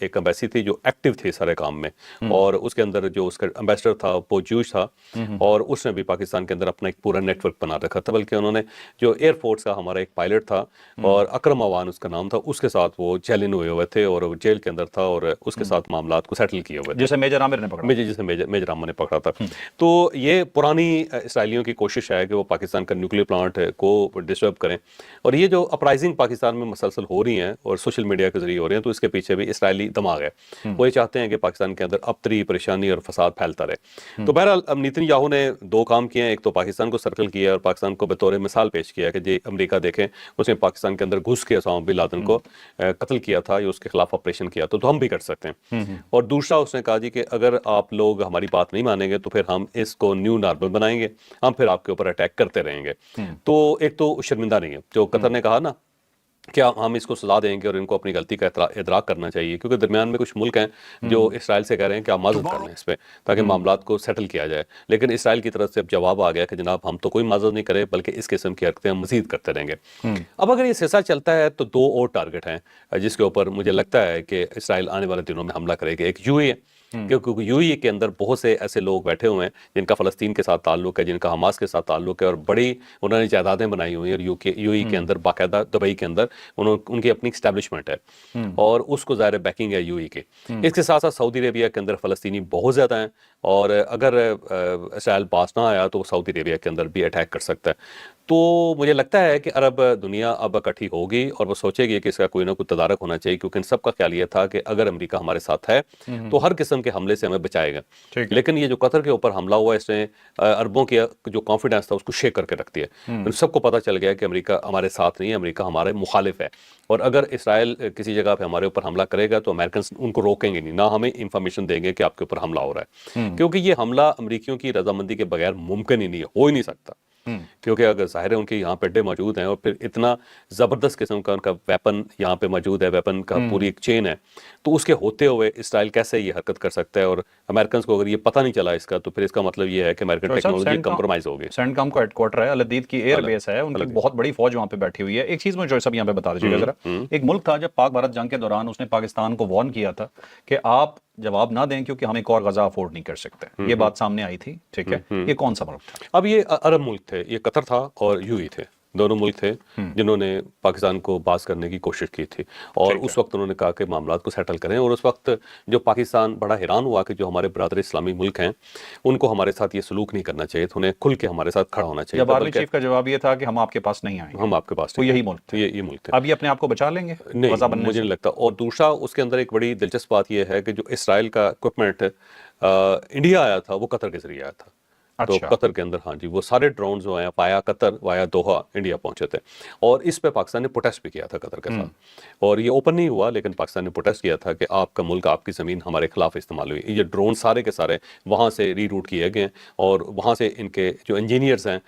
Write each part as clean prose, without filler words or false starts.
ایک امبیسی تھی جو ایکٹیو تھی سارے کام میں، اور اس کے اندر جو اس کا امبیسڈر تھا وہ جوش تھا، اور اس نے بھی پاکستان کے اندر اپنا ایک پورا نیٹ ورک بنا رکھا تھا، بلکہ انہوں نے جو ایئر فورس کا ہمارا ایک پائلٹ تھا اور اکرم اوان اس کا نام تھا، اس کے ساتھ وہ جیلن ہوئے تھے اور وہ جیل کے اندر تھا، اور اس کے ساتھ معاملات کو سیٹل کیے ہوئے تھے، جسے میجر عامر نے پکڑا، جسے میجر عامر نے پکڑا تھا۔ تو یہ پرانی اسرائیلیوں کی کوشش ہے کہ وہ پاکستان کا نیوکلیر پلانٹ کو ڈسٹرب کریں، اور یہ جو اپرائزنگ پاکستان میں مسلسل ہو رہی ہیں اور سوشل میڈیا کے ذریعے ہو رہے ہیں، تو اس کے پیچھے بھی اسرائیلی دماغ ہے، وہ یہ چاہتے ہیں کہ پاکستان کے اندر ابتری، پریشانی اور فساد پھیلتا رہے۔ تو بہرحال اب نیتن یاہو نے دو کام کیے ہیں، ایک تو پاکستان کو سرکل کیا اور پاکستان کو بطور مثال پیش کیا کہ جی امریکہ دیکھیں اس نے پاکستان کے اندر گھس کے اسامہ بن لادن کو قتل کیا تھا یا اس کے خلاف آپریشن کیا، تو ہم بھی کر سکتے ہیں۔ اور دوسرا اس نے کہا جی کہ اگر آپ لوگ ہماری بات نہیں مانیں گے تو پھر ہم اس کو نیو نارمل بنائیں گے، ہم پھر آپ کے اوپر اٹیک کرتے رہیں گے۔ تو ایک تو شرمندہ نہیں ہے جو قطر نے کہا نا کہ ہم اس کو سزا دیں گے اور ان کو اپنی غلطی کا ادراک کرنا چاہیے، کیونکہ درمیان میں کچھ ملک ہیں جو اسرائیل سے کہہ رہے ہیں کہ آپ معذرت کر لیں اس پہ تاکہ معاملات کو سیٹل کیا جائے، لیکن اسرائیل کی طرف سے اب جواب آ گیا کہ جناب ہم تو کوئی معذرت نہیں کرے بلکہ اس قسم کی حرکتیں ہم مزید کرتے رہیں گے۔ اب اگر یہ سلسلہ چلتا ہے تو دو اور ٹارگٹ ہیں جس کے اوپر مجھے لگتا ہے کہ اسرائیل آنے والے دنوں میں حملہ کرے گا۔ ایک یو اے ہے، کیونکہ یو اے کے اندر بہت سے ایسے لوگ بیٹھے ہوئے ہیں جن کا فلسطین کے ساتھ تعلق ہے، جن کا حماس کے ساتھ تعلق ہے، اور بڑی انہوں نے جائیدادیں بنائی ہوئی ہیں، اور یو اے کے اندر باقاعدہ دبئی کے اندر ان کی اپنی اسٹیبلشمنٹ ہے اور اس کو ظاہر بیکنگ ہے یو اے کے۔ اس کے ساتھ ساتھ سعودی عربیہ کے اندر فلسطینی بہت زیادہ ہیں، اور اگر اسرائیل پاس نہ آیا تو وہ سعودی عربیہ کے اندر بھی اٹیک کر سکتا ہے۔ تو مجھے لگتا ہے کہ عرب دنیا اب اکٹھی ہوگی اور وہ سوچے گی کہ اس کا کوئی نہ کوئی تدارک ہونا چاہیے، کیونکہ ان سب کا خیال یہ تھا کہ اگر امریکہ ہمارے ساتھ ہے تو ہر قسم کے حملے سے ہمیں بچائے گا، لیکن یہ جو قطر کے اوپر حملہ ہوا اس نے عربوں کی جو کانفیڈنس تھا اس کو شیک کر کے رکھ دیا۔ ان سب کو پتہ چل گیا کہ امریکہ ہمارے ساتھ نہیں ہے، امریکہ ہمارے مخالف ہے، اور اگر اسرائیل کسی جگہ پہ ہمارے اوپر حملہ کرے گا تو امریکنز ان کو روکیں گے نہیں، نہ ہمیں انفارمیشن دیں گے کہ آپ کے اوپر حملہ ہو رہا ہے، کیونکہ یہ حملہ امریکیوں کی رضامندی کے بغیر ممکن ہی نہیں ہے، ہو ہی نہیں سکتا، کیونکہ اگر ظاہر ہے ان کے یہاں پہ اڈے موجود ہیں اور پھر اتنا زبردست قسم کا ان کا ویپن یہاں پہ موجود ہے، ویپن کا پوری ایک چین ہے، تو اس کے ہوتے ہوئے اسرائیل کیسے یہ حرکت کر سکتا ہے؟ اور امریکنز کو اگر یہ پتہ نہیں چلا اس کا تو پھر اس کا مطلب یہ ہے کہ امریکن ٹیکنالوجی کمپرومائز ہوگی۔ سینٹ کام کا ہیڈ کوارٹر ہے، الحدید کی ایئر بیس ہے، ان کی بہت بڑی فوج وہاں پہ بیٹھی ہوئی ہے۔ ایک چیز مجھے سب یہاں پہ بتا دیجیے گا ذرا، ایک ملک تھا جب پاک بھارت جنگ کے دوران اس نے پاکستان کو وارن کیا تھا کہ آپ جواب نہ دیں کیونکہ ہم ایک اور غزہ افورڈ نہیں کر سکتے، یہ بات سامنے آئی تھی، ٹھیک ہے؟ یہ کون سا ملک تھا؟ اب یہ عرب ملک تھے، یہ قطر تھا اور یو اے تھے، دونوں ملک تھے جنہوں نے پاکستان کو باز کرنے کی کوشش کی تھی، اور اس وقت انہوں نے کہا کہ معاملات کو سیٹل کریں، اور اس وقت جو پاکستان بڑا حیران ہوا کہ جو ہمارے برادر اسلامی ملک ہیں ان کو ہمارے ساتھ یہ سلوک نہیں کرنا چاہیے، تو انہیں کھل کے ہمارے ساتھ کھڑا ہونا چاہیے۔ جب آرمی چیف کا جواب یہ تھا کہ ہم آپ کے پاس نہیں آئیں گے، ہم آپ کے پاس وہ یہی ملک تھے، یہ ملک تھے۔ اب یہ اپنے آپ کو بچا لیں گے نہیں، غزہ بننے مجھے سے؟ نہیں لگتا۔ اور دوسرا اس کے اندر ایک بڑی دلچسپ بات یہ ہے کہ جو اسرائیل کا اکوپمنٹ انڈیا آیا تھا وہ قطر کے ذریعے آیا تھا، تو قطر کے اندر ہاں جی وہ سارے ڈرونز جو ہیں پایا قطر وایا دوحہ انڈیا پہنچے تھے، اور اس پہ پاکستان نے پروٹیسٹ بھی کیا تھا قطر کے ساتھ، اور یہ اوپن نہیں ہوا لیکن پاکستان نے پروٹیسٹ کیا تھا کہ آپ کا ملک، آپ کی زمین ہمارے خلاف استعمال ہوئی۔ یہ ڈرون سارے کے سارے وہاں سے ری روٹ کیے گئے، اور وہاں سے ان کے جو انجینئرز ہیں،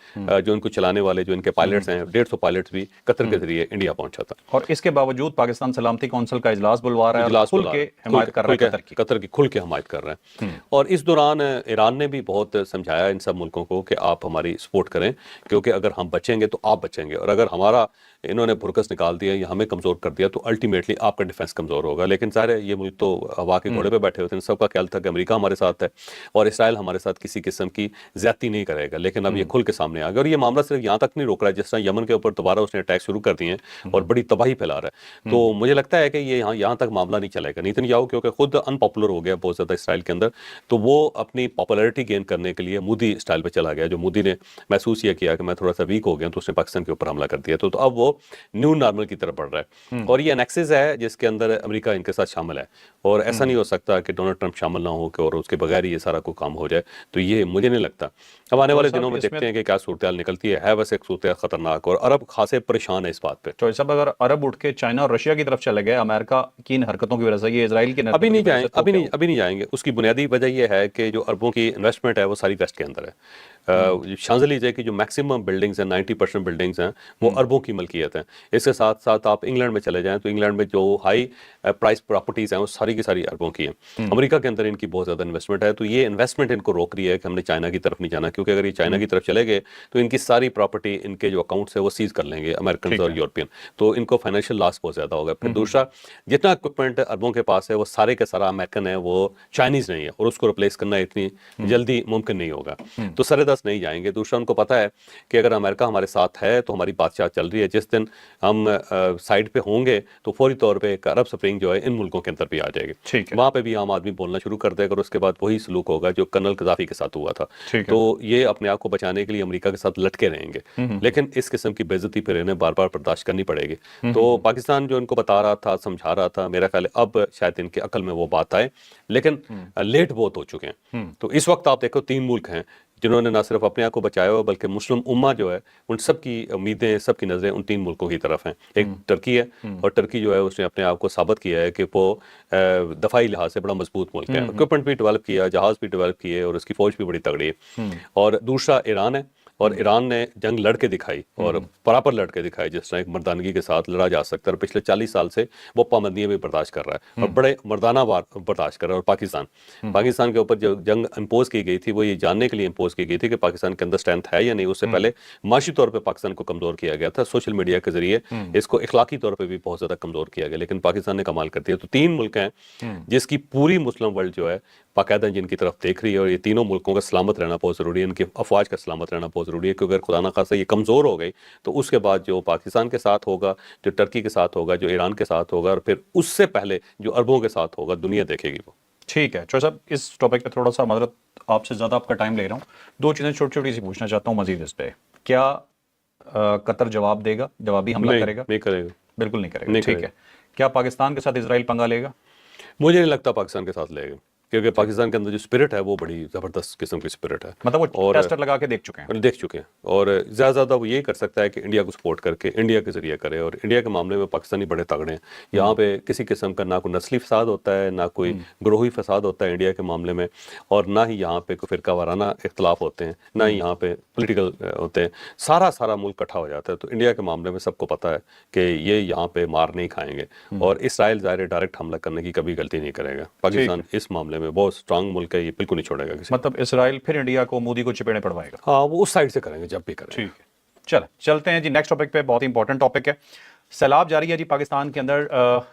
جو ان کو چلانے والے، جو ان کے پائلٹس ہیں، 150 پائلٹس بھی قطر کے ذریعے انڈیا پہنچا تھا۔ اور اس کے باوجود پاکستان سلامتی کونسل کا اجلاس بلوا رہا ہے اور کھل کے حمایت کر رہا ہے قطر کی کھل کے حمایت کر رہے ہیں، اور اس دوران ایران نے بھی بہت سمجھایا ان سب ملکوں کو کہ آپ ہماری سپورٹ کریں، کیونکہ اگر ہم بچیں گے تو آپ بچیں گے، اور اگر ہمارا انہوں نے بھرکس نکال دیا یا ہمیں کمزور کر دیا تو الٹیمیٹلی آپ کا ڈیفنس کمزور ہوگا۔ لیکن ظاہر ہے یہ ملک تو ہوا کے گھوڑے پہ بیٹھے ہوتے ہیں، سب کا خیال تھا کہ امریکہ ہمارے ساتھ ہے اور اسرائیل ہمارے ساتھ کسی قسم کی زیادتی نہیں کرے گا، لیکن اب یہ کھل کے سامنے آ گیا، اور یہ معاملہ صرف یہاں تک نہیں روک رہا ہے، جس طرح یمن کے اوپر دوبارہ اس نے اٹیک شروع کر دیے ہیں اور بڑی تباہی پھیلا رہا ہے۔ تو مجھے لگتا ہے کہ یہ یہاں تک معاملہ نہیں چلے گا۔ نیتن یاہو کیونکہ خود ان پاپولر ہو گیا بہت زیادہ اسرائیل کے اندر، تو وہ اپنی پاپولیرٹی گین کرنے کے لیے مودی اسٹائل پہ چلا گیا، جو مودی نے محسوس یہ کیا کہ میں تھوڑا سا ویک ہو گیا تو اس نے پاکستان کے اوپر حملہ کر دیا، تو اب وہ نیو نارمل کی طرف بڑھ رہا ہے، اور یہ انیکسس ہے جس کے اندر امریکہ ان کے ساتھ شامل ہے، اور ایسا نہیں ہو سکتا کہ ڈونلڈ ٹرمپ شامل نہ ہو کہ اور اس کے بغیر یہ سارا کوئی کام ہو جائے، تو یہ مجھے نہیں لگتا۔ اب آنے والے دنوں میں دیکھتے ہیں کہ کیا صورتحال نکلتی ہے ویسے ایک صورتحال خطرناک، اور عرب خاصے پریشان ہے اس بات پہ۔ تو صاحب اگر عرب اٹھ کے چائنا اور رشیا کی طرف چلے گئے امریکہ کی ان حرکتوں کی وجہ سے، یہ اسرائیل کی ابھی نہیں جائیں گے، اس کی بنیادی وجہ یہ ہے کہ جو عربوں کی انویسٹمنٹ ہے وہ ساری ویسٹ کے اندر ہے، شانزلیزے کی جو میکسیمم بلڈنگز ہیں 90% بلڈنگز ہیں وہ اربوں کی ملکیت ہیں. اس کے ساتھ ساتھ آپ انگلینڈ میں چلے جائیں تو انگلینڈ میں جو ہائی پرائس پراپرٹیز ہیں وہ ساری کی ساری اربوں کی ہیں. امریکہ کے اندر ان کی بہت زیادہ انویسٹمنٹ ہے, تو یہ انویسٹمنٹ ان کو روک رہی ہے کہ ہم نے چائنا کی طرف نہیں جانا, کیونکہ اگر یہ چائنا کی طرف چلے گئے تو ان کی ساری پراپرٹی, ان کے جو اکاؤنٹس ہیں وہ سیز کر لیں گے امریکنز اور یورپین, تو ان کو فائنینشیل لاس بہت زیادہ ہوگا. پھر دوسرا, جتنا اکوپمنٹ اربوں کے پاس ہے وہ سارے کا سارا امریکن ہے, وہ چائنیز نہیں ہے, اور اس کو ریپلیس کرنا اتنی جلدی ممکن نہیں ہوگا, تو سرے دست نہیں جائیں گے. دوسرا, ان کو پتا ہے کہ اگر امریکہ ہمارے ساتھ ہے تو ہماری بادشاہ چل رہی ہے, جس دن ہم سائڈ پہ ہوں گے تو فوری طور پہ ایک عرب سپرنگ جو ہے ان ملکوں کے اندر بھی آ جائے گی, وہاں پہ بھی عام آدمی بولنا شروع کر دے گا, اور اس کے بعد وہی سلوک ہوگا جو کرنل قذافی کے ساتھ ہوا تھا. تو یہ اپنے آپ کو بچانے کے لیے امریکہ کے ساتھ لٹکے رہیں گے, لیکن اس قسم کی بے عزتی پھر انہیں بار بار برداشت کرنی پڑے گی. تو پاکستان جو ان کو بتا رہا تھا, سمجھا رہا تھا, میرا خیال ہے اب شاید ان کے عقل میں وہ بات آئے, لیکن لیٹ بہت ہو چکے ہیں. تو اس وقت آپ دیکھو 3 ملک ہیں جنہوں نے نہ صرف اپنے آپ کو بچایا ہوا بلکہ مسلم امہ جو ہے ان سب کی امیدیں, سب کی نظریں ان 3 ملکوں کی طرف ہیں. ایک ٹرکی ہے, اور ٹرکی جو ہے اس نے اپنے آپ کو ثابت کیا ہے کہ وہ دفاعی لحاظ سے بڑا مضبوط ملک ہے, اکوپمنٹ بھی ڈیولپ کیا, جہاز بھی ڈیولپ کیے, اور اس کی فوج بھی بڑی تگڑی ہے. اور دوسرا ایران ہے, اور ایران نے جنگ لڑ کے دکھائی, اور پراپر لڑ کے دکھائی, جس طرح ایک مردانگی کے ساتھ لڑا جا سکتا ہے, اور پچھلے 40 سال سے وہ پابندیاں بھی برداشت کر رہا ہے, اور بڑے مردانہ وار برداشت کر رہا ہے. اور پاکستان کے اوپر جو جنگ امپوز کی گئی تھی وہ یہ جاننے کے لیے امپوز کی گئی تھی کہ پاکستان کے اندر اسٹرینتھ ہے یا نہیں. اس سے پہلے معاشی طور پہ پاکستان کو کمزور کیا گیا تھا, سوشل میڈیا کے ذریعے اس کو اخلاقی طور پہ بھی بہت زیادہ کمزور کیا گیا, لیکن پاکستان نے کمال کر دیا. تو 3 ملک ہیں جس کی پوری مسلم ورلڈ جو ہے باقاعدہ جن کی طرف دیکھ رہی ہے, اور یہ تینوں ملکوں کا سلامت رہنا بہت ضروری ہے, ان کی افواج کا سلامت رہنا بہت ضروری ہے, کیونکہ اگر خدا نخواستہ یہ کمزور ہو گئی تو اس کے بعد جو پاکستان کے ساتھ ہوگا, جو ٹرکی کے ساتھ ہوگا, جو ایران کے ساتھ ہوگا, اور پھر اس سے پہلے جو عربوں کے ساتھ ہوگا, دنیا دیکھے گی وہ. ٹھیک ہے چوہے صاحب, اس ٹاپک پہ تھوڑا سا معذرت آپ سے زیادہ آپ کا ٹائم لے رہا ہوں, 2 چیزیں چھوٹی چھوٹی سی پوچھنا چاہتا ہوں مزید اس پہ. کیا قطر جواب دے گا, جوابی حملہ کرے گا؟ نہیں کرے گا, بالکل نہیں کرے گا. ٹھیک ہے, کیا پاکستان کے ساتھ اسرائیل پنگا لے گا؟ مجھے نہیں لگتا پاکستان کے ساتھ لے گا, کیونکہ پاکستان کے اندر جو اسپرٹ ہے وہ بڑی زبردست قسم کی اسپرٹ ہے, مطلب وہ ٹیسٹر لگا کے دیکھ چکے ہیں, اور زیادہ زیادہ وہ یہی کر سکتا ہے کہ انڈیا کو سپورٹ کر کے انڈیا کے ذریعے کرے, اور انڈیا کے معاملے میں پاکستانی بڑے تگڑے ہیں. یہاں پہ کسی قسم کا نہ کوئی نسلی فساد ہوتا ہے, نہ کوئی گروہی فساد ہوتا ہے انڈیا کے معاملے میں, اور نہ ہی یہاں پہ کوئی فرقہ وارانہ اختلاف ہوتے ہیں, نہ ہی یہاں پہ پولیٹیکل ہوتے ہیں. سارا ملک اکٹھا ہو جاتا ہے. تو انڈیا کے معاملے میں سب کو پتہ ہے کہ یہ یہاں پہ مار نہیں کھائیں گے, اور اسرائیل ظاہر ڈائریکٹ حملہ کرنے کی کبھی غلطی نہیں کرے گا. پاکستان اس معاملے میں بہت اسٹرانگ ملک ہے, یہ بالکل نہیں چھوڑے گا کسی. مطلب اسرائیل پھر انڈیا کو مودی کو چپیڑے پڑوائے گا؟ ہاں, وہ اس سائڈ سے کریں گے جب بھی کریں. ٹھیک ہے, چلتے ہیں جی نیکسٹ ٹاپک پہ. بہت ہی امپورٹنٹ ٹاپک ہے. سیلاب جاری ہے جی پاکستان کے اندر,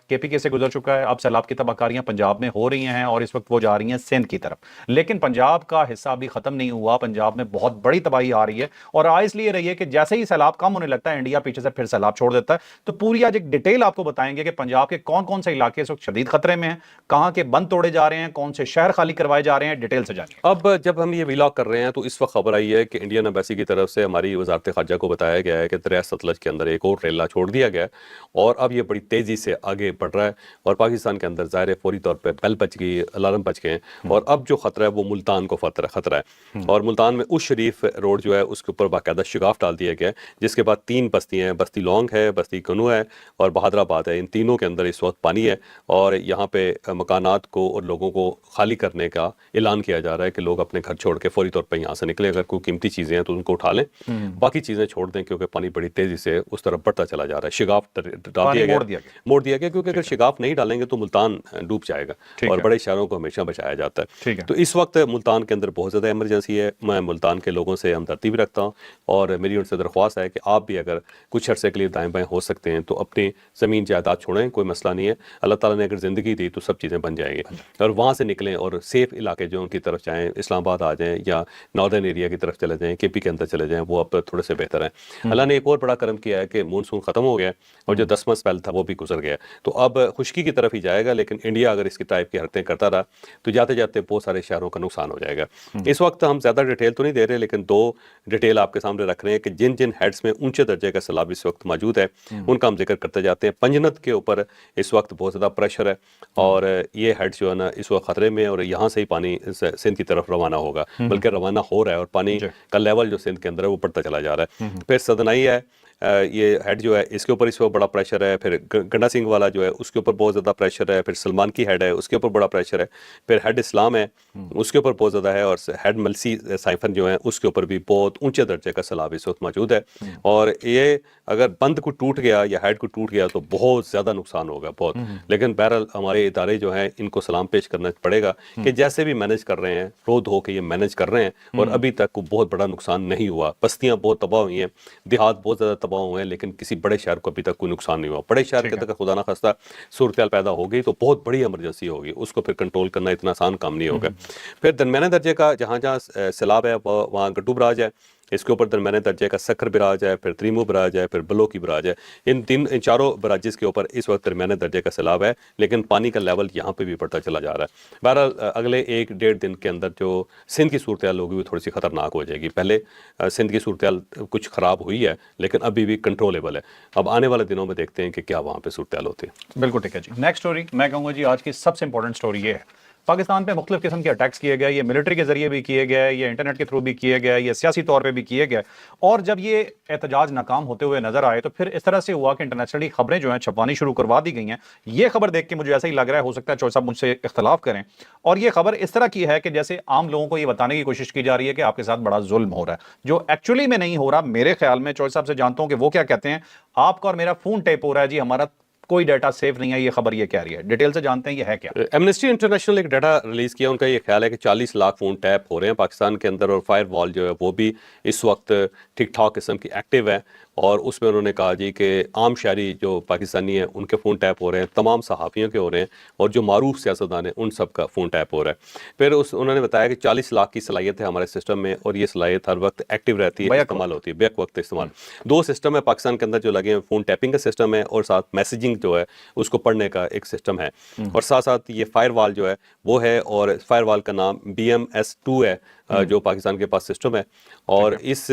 کے پی کے سے گزر چکا ہے, اب سیلاب کی تباہ کاریاں پنجاب میں ہو رہی ہیں, اور اس وقت وہ جا رہی ہیں سندھ کی طرف. لیکن پنجاب کا حصہ ابھی ختم نہیں ہوا, پنجاب میں بہت بڑی تباہی آ رہی ہے, اور اس لیے رہی ہے کہ جیسے ہی سیلاب کم ہونے لگتا ہے انڈیا پیچھے سے پھر سیلاب چھوڑ دیتا ہے. تو پوری آج ایک ڈیٹیل آپ کو بتائیں گے کہ پنجاب کے کون کون سے علاقے اس وقت شدید خطرے میں ہیں, کہاں کے بند توڑے جا رہے ہیں, کون سے شہر خالی کروائے جا رہے ہیں, ڈیٹیل سے جانیں. اب جب ہم یہ ویلاگ کر رہے ہیں تو اس وقت خبر آئی ہے کہ انڈین ایمبیسی کی طرف سے ہماری وزارت خارجہ کو بتایا گیا ہے کہ دریائے ستلج کے اندر ایک اور ریلا چھوڑ دیا گیا ہے, اور اب یہ بڑی تیزی سے آگے بڑھ رہا ہے, اور پاکستان کے اندر ظاہر فوری طور پہ بیل بج گئی, الارم بج گئے ہیں, اور اب جو خطرہ ہے وہ ملتان کو خطرہ ہے. اور ملتان میں اس شریف روڈ جو ہے اس کے اوپر باقاعدہ شگاف ڈال دیا گیا ہے, جس کے بعد 3 بستیاں ہیں, بستی لونگ ہے, بستی کنو ہے, اور بہادر آباد ہے. ان تینوں کے اندر اس وقت پانی ہے, اور یہاں پہ مکانات کو اور لوگوں کو خالی کرنے کا اعلان کیا جا رہا ہے کہ لوگ اپنے گھر چھوڑ کے فوری طور پہ یہاں سے نکلیں. اگر کوئی قیمتی چیزیں ہیں تو ان کو اٹھا لیں, باقی چیزیں چھوڑ دیں, کیونکہ پانی بڑی تیزی سے اس طرف بڑھتا چلا جا رہا ہے. شگاف ڈال دیا گیا, موڑ دیا گیا, کیونکہ اگر شگاف نہیں ڈالیں گے تو ملتان ڈوب جائے گا, اور بڑے شہروں کو ہمیشہ بچایا جاتا ہے. تو اس وقت ملتان کے اندر بہت زیادہ ایمرجنسی ہے. میں ملتان کے لوگوں سے ہمدردی بھی رکھتا ہوں, اور میری ان سے درخواست ہے کہ آپ بھی اگر کچھ عرصے کے لیے دائیں بائیں ہو سکتے ہیں تو اپنی زمین جائیداد چھوڑیں, کوئی مسئلہ نہیں ہے. اللہ تعالیٰ نے اگر زندگی دی تو سب چیزیں بن جائیں گی, اور وہاں سے نکلیں اور سیف علاقے جو ان کی طرف جائیں, اسلام آباد آ جائیں یا ناردرن ایریا کی طرف چلے جائیں, کے پی کے اندر چلے جائیں, وہ اب تھوڑے سے بہتر ہیں. اللہ نے ایک اور بڑا کرم کیا ہے کہ مونسون ختم ہو گیا, اور جو 10واں سپیل تھا وہ بھی گزر گیا, تو اب خشکی کی طرف ہی جائے گا. لیکن انڈیا اگر اس کی ٹائپ کی حرکتیں کرتا رہا تو جاتے جاتے بہت سارے شہروں کا نقصان ہو جائے گا. اس وقت ہم زیادہ ڈیٹیل تو نہیں دے رہے, لیکن 2 ڈیٹیل آپ کے سامنے رکھ رہے ہیں کہ جن جن ہیڈز میں اونچے درجے کا سیلاب اس وقت موجود ہے ان کا ہم ذکر کرتے جاتے ہیں. پنجنت کے اوپر اس وقت بہت زیادہ پریشر ہے, اور یہ ہیڈز جو ہے نا اس وقت خطرے میں, اور یہاں سے ہی پانی سندھ کی طرف روانہ ہوگا, بلکہ روانہ ہو رہا ہے, اور پانی کا لیول جو سندھ کے اندر ہے وہ بڑھتا چلا جا رہا ہے. پھر سدنائی ہے, یہ ہیڈ جو ہے اس کے اوپر اس وقت بڑا پریشر ہے، پھر گنڈا سنگھ والا جو ہے اس کے اوپر بہت زیادہ پریشر ہے، پھر سلمان کی ہیڈ ہے اس کے اوپر بڑا پریشر ہے، پھر ہیڈ اسلام ہے اس کے اوپر بہت زیادہ ہے، اور ہیڈ ملسی سائفن جو ہے اس کے اوپر بھی بہت اونچے درجے کا سیلاب اس وقت موجود ہے. اور یہ اگر بند کو ٹوٹ گیا یا ہیڈ کو ٹوٹ گیا تو بہت زیادہ نقصان ہوگا بہت. لیکن بہرحال ہمارے ادارے جو ہیں ان کو سلام پیش کرنا پڑے گا کہ جیسے بھی مینج کر رہے ہیں، رو دھو کے یہ مینج کر رہے ہیں، اور ابھی تک کوئی بہت بڑا نقصان نہیں ہوا. بستیاں بہت تباہ ہوئی ہیں، دیہات بہت زیادہ تباہ ہوئے ہیں، لیکن کسی بڑے شہر کو ابھی تک کوئی نقصان نہیں ہوا. بڑے شہر کے اندر خدا نہ خواستہ صورتحال پیدا ہو گئی تو بہت بڑی ایمرجنسی ہوگی، اس کو پھر کنٹرول کرنا اتنا آسان کام نہیں ہوگا. پھر درمیانے درجے کا جہاں جہاں سیلاب ہے وہاں گڈو براج ہے، اس کے اوپر درمیانے درجے کا سکھر براج ہے، پھر تریمو براج ہے، پھر بلو کی براج ہے. ان چاروں براجز کے اوپر اس وقت درمیانے درجے کا سیلاب ہے، لیکن پانی کا لیول یہاں پہ بھی بڑھتا چلا جا رہا ہے. بہرحال اگلے 1-1.5 دن کے اندر جو سندھ کی صورتحال ہوگی وہ تھوڑی سی خطرناک ہو جائے گی. پہلے سندھ کی صورتحال کچھ خراب ہوئی ہے لیکن ابھی بھی کنٹرولیبل ہے. اب آنے والے دنوں میں دیکھتے ہیں کہ کیا وہاں پہ صورتحال ہوتی ہے. بالکل ٹھیک ہے جی. نیکسٹ سٹوری میں کہوں گا جی آج کی سب سے امپورٹنٹ سٹوری یہ ہے، پاکستان پہ مختلف قسم کے اٹیکس کیے گئے، یہ ملٹری کے ذریعے بھی کیے گئے، یہ انٹرنیٹ کے تھرو بھی کیے گئے، یہ سیاسی طور پہ بھی کیے گئے. اور جب یہ احتجاج ناکام ہوتے ہوئے نظر آئے تو پھر اس طرح سے ہوا کہ انٹرنیشنلی خبریں جو ہیں چھپوانی شروع کروا دی گئی ہیں. یہ خبر دیکھ کے مجھے ایسا ہی لگ رہا ہے، ہو سکتا ہے چوہے صاحب مجھ سے اختلاف کریں، اور یہ خبر اس طرح کی ہے کہ جیسے عام لوگوں کو یہ بتانے کی کوشش کی جا رہی ہے کہ آپ کے ساتھ بڑا ظلم ہو رہا ہے، جو ایکچولی میں نہیں ہو رہا. میرے خیال میں چوہے صاحب سے جانتا ہوں کہ وہ کیا کہتے ہیں، آپ کا اور میرا فون ٹیپ ہو رہا ہے جی، ہمارا کوئی ڈیٹا سیف نہیں ہے. یہ خبر یہ کہہ رہی ہے، ڈیٹیل سے جانتے ہیں یہ ہے کیا. ایمنسٹی انٹرنیشنل ایک ڈیٹا ریلیز کیا، ان کا یہ خیال ہے کہ 40 لاکھ فون ٹیپ ہو رہے ہیں پاکستان کے اندر، اور فائر وال جو ہے وہ بھی اس وقت ٹھیک ٹھاک قسم کی ایکٹیو ہے. اور اس میں انہوں نے کہا جی کہ عام شہری جو پاکستانی ہیں ان کے فون ٹیپ ہو رہے ہیں، تمام صحافیوں کے ہو رہے ہیں، اور جو معروف سیاستدان ہیں ان سب کا فون ٹیپ ہو رہا ہے. پھر انہوں نے بتایا کہ 40 لاکھ کی صلاحیت ہے ہمارے سسٹم میں، اور یہ صلاحیت ہر وقت ایکٹیو رہتی ہے، استعمال ہوتی ہے، بیک وقت استعمال. 2 سسٹم ہے پاکستان کے اندر جو لگے ہیں، فون ٹیپنگ کا سسٹم ہے، اور ساتھ میسیجنگ جو ہے اس کو پڑھنے کا ایک سسٹم ہے. اور ساتھ ساتھ یہ فائر وال جو ہے وہ ہے، اور فائر وال کا نام BMS2 ہے جو پاکستان کے پاس سسٹم ہے. اور اس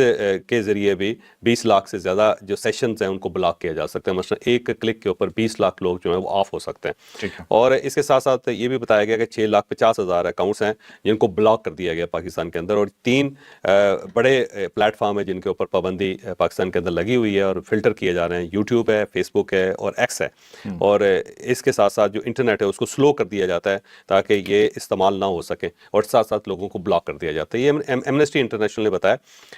کے ذریعے بھی 20 لاکھ سے زیادہ جو سیشنز ہیں ان کو بلاک کیا جا سکتا ہے. مثلا ایک کلک کے اوپر 20 لاکھ لوگ جو ہیں وہ آف ہو سکتے ہیں. اور اس کے ساتھ ساتھ یہ بھی بتایا گیا کہ 6,50,000 اکاؤنٹس ہیں جن کو بلاک کر دیا گیا پاکستان کے اندر. اور 3 بڑے پلیٹ فارم ہیں جن کے اوپر پابندی پاکستان کے اندر لگی ہوئی ہے اور فلٹر کیے جا رہے ہیں. یوٹیوب ہے، فیس بک ہے، اور ایکس ہے. اور اس کے ساتھ ساتھ جو انٹرنیٹ ہے اس کو سلو کر دیا جاتا ہے تاکہ یہ استعمال نہ ہو سکے، اور ساتھ ساتھ لوگوں کو بلاک کر دیا جاتا ہے. یہ ایمنسٹی انٹرنیشنل نے بتایا.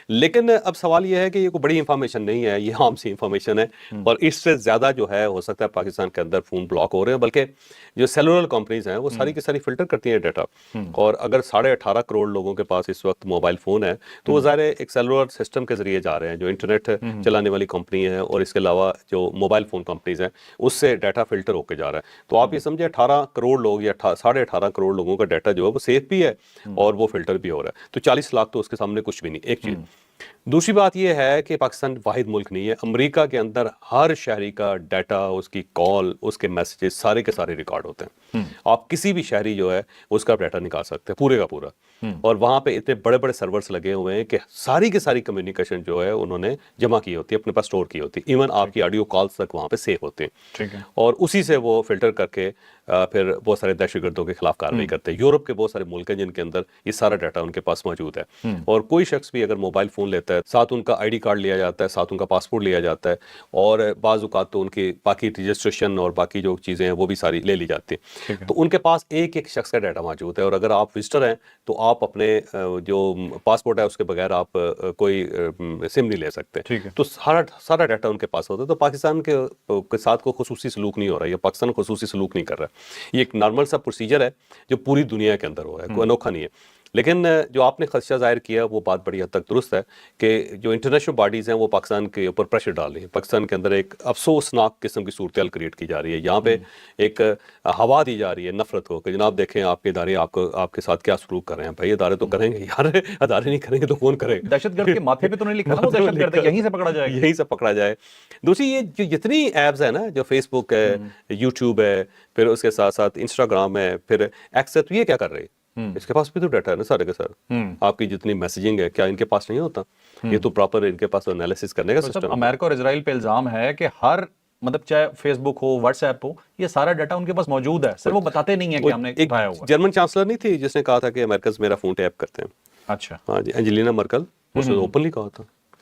لیکن اب سوال یہ ہے کہ یہ کوئی بڑی انفارمیشن نہیں ہے، یہ عام سی انفارمیشن ہے، اور اس سے زیادہ جو ہے ہو سکتا ہے پاکستان کے اندر فون بلاک ہو رہے ہیں. بلکہ جو سیلولر کمپنیز ہیں وہ ساری کی ساری فلٹر کرتی ہیں ڈیٹا. اور اگر 18.5 کروڑ لوگوں کے پاس اس وقت موبائل فون ہے تو وہ ظاہر ایک سیلولر سسٹم کے ذریعے جا رہے ہیں جو انٹرنیٹ چلانے والی کمپنی ہے، اور اس کے علاوہ جو موبائل فون کمپنیز ہیں اس سے ڈیٹا فلٹر ہو کے جا رہا ہے. تو آپ یہ سمجھے 18 کروڑ لوگ یا 18.5 کروڑ لوگوں کا ڈیٹا جو ہے وہ سیف بھی ہے اور وہ فلٹر بھی ہو رہا ہے. تو 40 لاکھ تو اس کے سامنے کچھ بھی نہیں. ایک چیز. دوسری بات یہ ہے کہ پاکستان واحد ملک نہیں ہے. امریکہ کے اندر ہر شہری کا ڈیٹا، اس کی کال، اس کے میسیجز سارے کے سارے ریکارڈ ہوتے ہیں. آپ کسی بھی شہری جو ہے اس کا ڈیٹا نکال سکتے ہیں پورے کا پورا. اور وہاں پہ اتنے بڑے بڑے سرورز لگے ہوئے ہیں کہ ساری کی ساری کمیونیکیشن جو ہے انہوں نے جمع کی ہوتی ہے، اپنے پاس اسٹور کی ہوتی ہے. ایون آپ کی آڈیو کالز تک وہاں پہ سیو ہوتے ہیں، اور اسی سے وہ فلٹر کر کے پھر بہت سارے دہشت گردوں کے خلاف کارروائی کرتے ہیں. یورپ کے بہت سارے ملک ہیں جن کے اندر یہ سارا ڈیٹا ان کے پاس موجود ہے. اور کوئی شخص بھی اگر موبائل فون لیتا ہے ساتھ ان کا ID کارڈ لیا جاتا ہے، ساتھ ان کا پاسپورٹ لیا جاتا ہے، اور بعض اوقات تو ان کی باقی رجسٹریشن اور باقی جو چیزیں ہیں وہ بھی ساری لے لی جاتی ہیں. تو ان کے پاس ایک ایک شخص کا ڈیٹا موجود ہے. اور اگر آپ وزٹر ہیں تو آپ اپنے جو پاسپورٹ ہے اس کے بغیر آپ کوئی سم نہیں لے سکتے. تو سارا ڈیٹا ان کے پاس ہوتا ہے. تو پاکستان کے ساتھ کوئی خصوصی سلوک نہیں ہو رہا ہے، یا پاکستان خصوصی سلوک نہیں کر رہا ہے. یہ ایک نارمل سا پروسیجر ہے جو پوری دنیا کے اندر ہو رہا ہے، کوئی انوکھا نہیں ہے. لیکن جو آپ نے خدشہ ظاہر کیا وہ بات بڑی حد تک درست ہے کہ جو انٹرنیشنل باڈیز ہیں وہ پاکستان کے اوپر پریشر ڈال رہی ہیں. پاکستان کے اندر ایک افسوسناک قسم کی صورتحال کریٹ کی جا رہی ہے. یہاں پہ ایک ہوا دی جا رہی ہے نفرت کو کہ جناب دیکھیں آپ کے ادارے آپ کے ساتھ کیا سلوک کر رہے ہیں. بھائی ادارے تو کریں گے یار، ادارے نہیں کریں گے تو کون کرے. دہشت گرد کے ماتھے پہ تو نہیں لکھا نا وہ دہشت گرد ہے، یہیں سے پکڑا جائے، یہیں سے پکڑا جائے. دوسری یہ جو جتنی ایپس ہیں نا، جو فیس بک ہے، یوٹیوب ہے، پھر اس کے ساتھ ساتھ انسٹاگرام ہے، پھر ایکس ہے، تو یہ کیا کر رہے ہیں؟ اس کے پاس بھی تو ڈیٹا ہے نا سارے کے سارے. آپ کی جتنی میسیجنگ ہے کیا ان کے پاس نہیں ہوتا؟ یہ تو پراپر ان کے پاس انالیسس کرنے کا سسٹم ہے. امریکہ اور اسرائیل پہ الزام ہے کہ ہر مطلب چاہے فیس بک ہو، واٹس ایپ ہو، یہ سارا ڈیٹا ان کے پاس موجود ہے، صرف وہ بتاتے نہیں ہیں کہ ہم نے اٹھایا ہوا. جرمن چانسلر نہیں تھی جس نے کہا تھا کہ امریکہ میرا فون ٹیپ کرتے ہیں؟ اچھا ہاں جی، اینجلینا مرکل، اس نے اوپنلی کہا تھا.